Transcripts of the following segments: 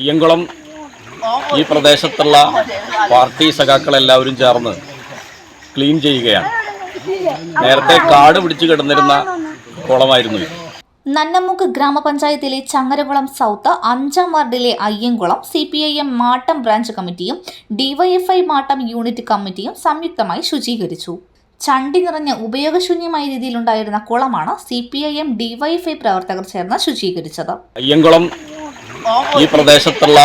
അയ്യങ്കുളം ഈ പ്രദേശത്തുള്ള പാർട്ടി സഖാക്കളെല്ലാവരും ചേർന്ന് ക്ലീൻ ചെയ്യുകയാണ്. നേരത്തെ കാട് പിടിച്ചു കിടന്നിരുന്ന കുളമായിരുന്നു ഇത്. നന്നമുക്ക് ഗ്രാമപഞ്ചായത്തിലെ ചങ്ങരകുളം സൗത്ത് 5-ാം വാർഡിലെ അയ്യങ്കുളം CPIM മാട്ടം ബ്രാഞ്ച് കമ്മിറ്റിയും DYFI മാട്ടം യൂണിറ്റ് കമ്മിറ്റിയും സംയുക്തമായി ശുചീകരിച്ചു. ചണ്ടി നിറഞ്ഞ ഉപയോഗശൂന്യമായ രീതിയിലുണ്ടായിരുന്ന കുളമാണ് CPIM DYFI പ്രവർത്തകർ ചേർന്ന് ശുചീകരിച്ചത്. അയ്യങ്കുളം ഈ പ്രദേശത്തുള്ള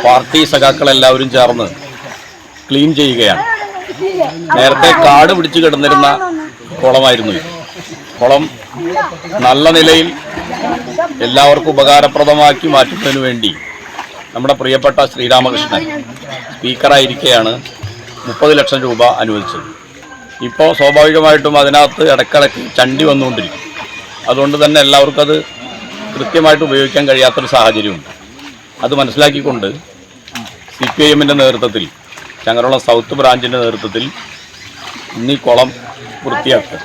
പാർട്ടി സഖാക്കളെല്ലാവരും ചേർന്ന് ക്ലീൻ ചെയ്യുകയാണ്. നേരത്തെ കാട് പിടിച്ചു കിടന്നിരുന്ന കുളമായിരുന്നു ഇത്. കുളം നല്ല നിലയിൽ എല്ലാവർക്കും ഉപകാരപ്രദമാക്കി മാറ്റുന്നതിന് വേണ്ടി നമ്മുടെ പ്രിയപ്പെട്ട ശ്രീരാമകൃഷ്ണൻ സ്പീക്കറായിരിക്കെയാണ് 30 ലക്ഷം രൂപ അനുവദിച്ചത്. ഇപ്പോൾ സ്വാഭാവികമായിട്ടും അതിനകത്ത് ഇടയ്ക്കിടയ്ക്ക് ചണ്ടി വന്നുകൊണ്ടിരിക്കും. അതുകൊണ്ട് തന്നെ എല്ലാവർക്കും അത് കൃത്യമായിട്ട് ഉപയോഗിക്കാൻ കഴിയാത്തൊരു സാഹചര്യമുണ്ട്. അത് മനസ്സിലാക്കിക്കൊണ്ട് CPIMൻ്റെ നേതൃത്വത്തിൽ, ചങ്ങരകുളം സൗത്ത് ബ്രാഞ്ചിൻ്റെ നേതൃത്വത്തിൽ ഇന്ന് ഈ കുളം വൃത്തിയാക്കുക.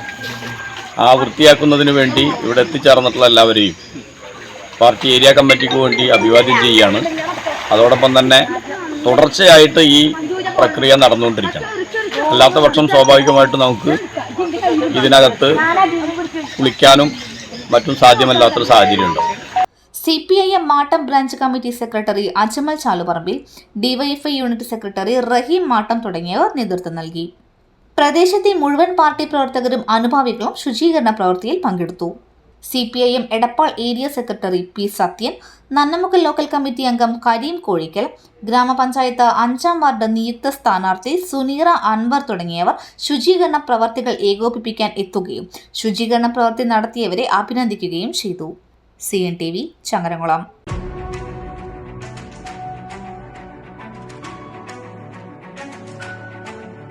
ആ വൃത്തിയാക്കുന്നതിന് വേണ്ടി ഇവിടെ എത്തിച്ചേർന്നിട്ടുള്ള എല്ലാവരെയും പാർട്ടി ഏരിയ കമ്മിറ്റിക്ക് വേണ്ടി അഭിവാദ്യം ചെയ്യുകയാണ്. അതോടൊപ്പം തന്നെ തുടർച്ചയായിട്ട് ഈ പ്രക്രിയ നടന്നുകൊണ്ടിരിക്കണം. അല്ലാത്ത പക്ഷം സ്വാഭാവികമായിട്ട് നമുക്ക് ഇതിനകത്ത് കുളിക്കാനും മറ്റും സാധ്യമല്ലാത്തൊരു സാഹചര്യമുണ്ട്. CPIM Mattam branch committee secretary Ajmal Chaluparambil, DYFI unit secretary Raheem Mattam തുടങ്ങിയവർ നേതൃത്വം നൽകി. പ്രദേശത്തെ മുഴുവൻ പാർട്ടി പ്രവർത്തകരും അനുഭാവികളും ശുചീകരണ പ്രവൃത്തിയിൽ പങ്കെടുത്തു. CPIM Edappal area secretary P Sathyan, Nannamukku local committee അംഗം കരീം കോഴിക്കൽ, ഗ്രാമപഞ്ചായത്ത് 5-ാം വാർഡ് നിയുക്ത സ്ഥാനാർത്ഥി സുനീറ അൻവർ തുടങ്ങിയവർ ശുചീകരണ പ്രവർത്തികൾ ഏകോപിപ്പിക്കാൻ എത്തുകയും ശുചീകരണ പ്രവൃത്തി നടത്തിയവരെ അഭിനന്ദിക്കുകയും ചെയ്തു. CNTV ചങ്ങരകുളം.